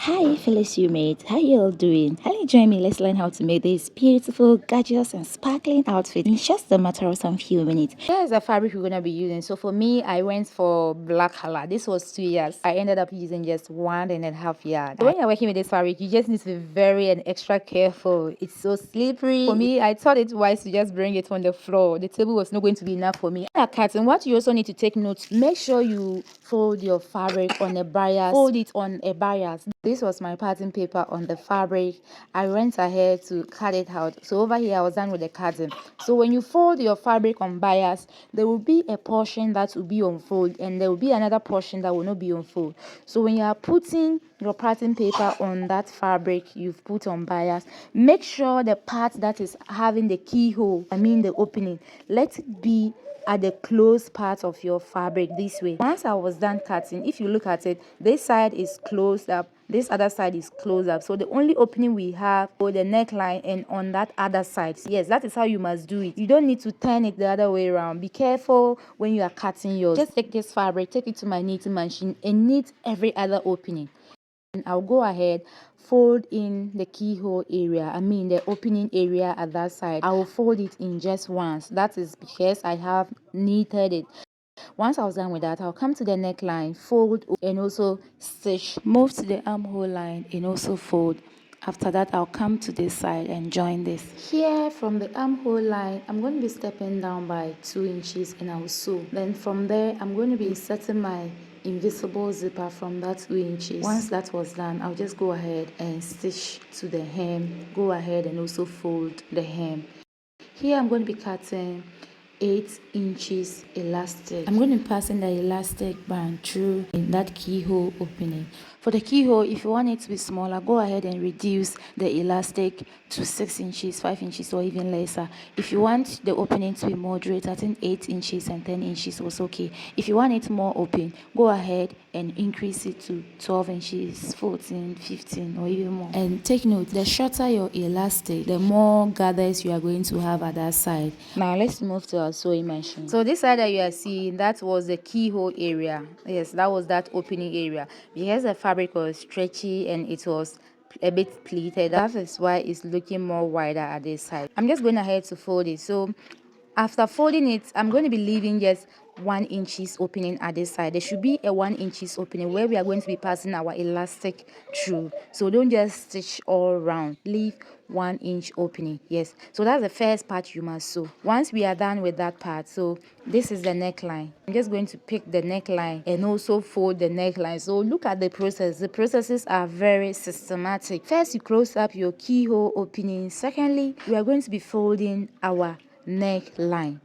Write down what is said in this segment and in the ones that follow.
Hi fellow mates, how you all doing? Kindly join me, let's learn how to make this beautiful, gorgeous and sparkling outfit in just a matter of some few minutes. Here's the fabric we're going to be using. So for me, I went for black color. This was 2 years. I ended up using just 1.5 yards. So when you're working with this fabric, you just need to be very and extra careful. It's so slippery. For me, I thought it wise to just bring it on the floor. The table was not going to be enough for me. Cutting, what you also need to take note, make sure you fold your fabric on a bias. Fold it on a bias. This was my pattern paper on the fabric. I went ahead to cut it out. So over here I was done with the cutting. So when you fold your fabric on bias, there will be a portion that will be on fold and there will be another portion that will not be on fold. So when you are putting your pattern paper on that fabric you've put on bias, make sure the part that is having the keyhole, the opening, let it be at the closed part of your fabric this way. Once I was done cutting, if you look at it, this side is closed up, this other side is closed up, so the only opening we have for the neckline and on that other side. Yes, that is how you must do it. You don't need to turn it the other way around. Be careful when you are cutting yours. Just take this fabric, take it to my knitting machine and knit every other opening. And I'll go ahead, fold in the keyhole area, the opening area at that side. I will fold it in just once. That is because I have knitted it. Once I was done with that, I'll come to the neckline, fold and also stitch. Move to the armhole line and also fold. After that, I'll come to this side and join this. Here from the armhole line, I'm going to be stepping down by 2 inches and I'll sew. Then from there, I'm going to be inserting my invisible zipper from that 2 inches. Once that was done, I'll just go ahead and stitch to the hem. Go ahead and also fold the hem. Here I'm going to be cutting 8 inches elastic. I'm going to be passing the elastic band through in that keyhole opening. For the keyhole, if you want it to be smaller, go ahead and reduce the elastic to 6 inches, 5 inches or even lesser. If you want the opening to be moderate, I think 8 inches and 10 inches was okay. If you want it more open, go ahead and increase it to 12 inches, 14, 15 or even more. And take note, the shorter your elastic, the more gathers you are going to have at that side. Now let's move to our sewing machine. So this side that you are seeing, that was the keyhole area. Yes, that was that opening area. Because the fabric was stretchy and it was a bit pleated, that is why it's looking more wider at this side. I'm just going ahead to fold it. So after folding it, I'm going to be leaving just 1 inches opening at this side. There should be a 1 inches opening where we are going to be passing our elastic through. So don't just stitch all around. Leave 1 inch opening. Yes. So that's the first part you must sew. Once we are done with that part, so this is the neckline. I'm just going to pick the neckline and also fold the neckline. So look at the process. The processes are very systematic. First, you close up your keyhole opening. Secondly, we are going to be folding our neckline.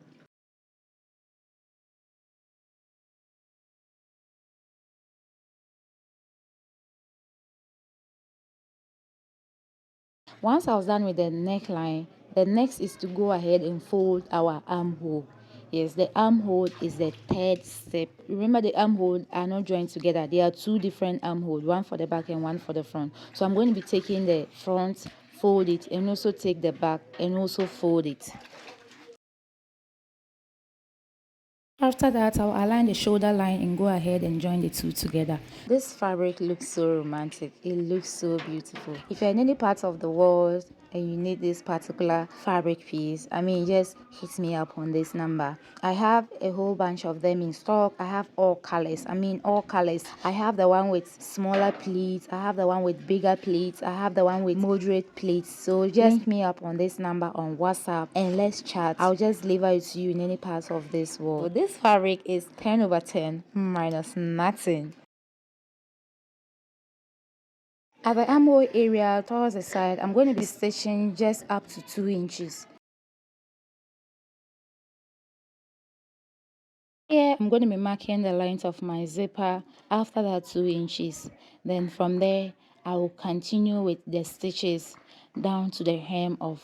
Once I was done with the neckline, the next is to go ahead and fold our armhole. Yes, the armhole is the third step. Remember, the armhole are not joined together. There are 2 different armholes, one for the back and one for the front. So I'm going to be taking the front, fold it, and also take the back and also fold it. After that, I'll align the shoulder line and go ahead and join the 2 together. This fabric looks so romantic. It looks so beautiful. If you're in any part of the world and you need this particular fabric piece, just hit me up on this number. I have a whole bunch of them in stock. I have all colors. All colors. I have the one with smaller pleats. I have the one with bigger pleats. I have the one with moderate pleats. So just hit me up on this number on WhatsApp and let's chat. I'll just deliver it to you in any part of this world. So this fabric is 10 over 10 minus nothing. At the armhole area towards the side, I'm going to be stitching just up to 2 inches. Here, I'm going to be marking the length of my zipper after that 2 inches. Then from there, I will continue with the stitches down to the hem of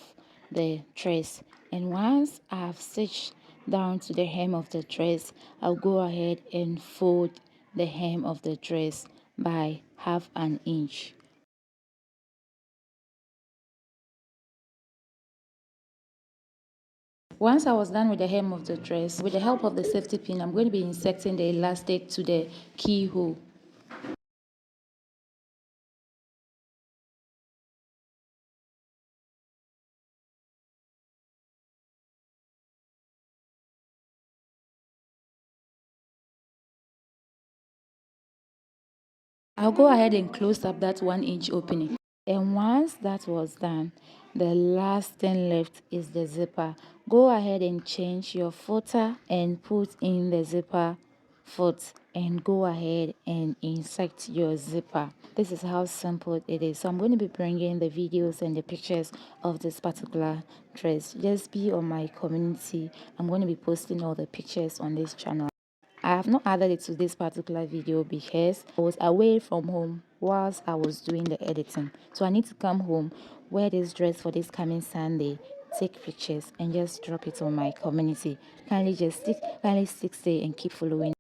the dress. And once I have stitched down to the hem of the dress, I'll go ahead and fold the hem of the dress by half an inch. Once I was done with the hem of the dress, with the help of the safety pin, I'm going to be inserting the elastic to the keyhole. I'll go ahead and close up that 1-inch opening. And once that was done, the last thing left is the zipper. Go ahead and change your footer and put in the zipper foot and go ahead and insert your zipper. This is how simple it is. So I'm going to be bringing the videos and the pictures of this particular dress. Just be on my community. I'm going to be posting all the pictures on this channel. I have not added it to this particular video because I was away from home whilst I was doing the editing. So I need to come home, wear this dress for this coming Sunday, take pictures and just drop it on my community. Kindly stick stay and keep following.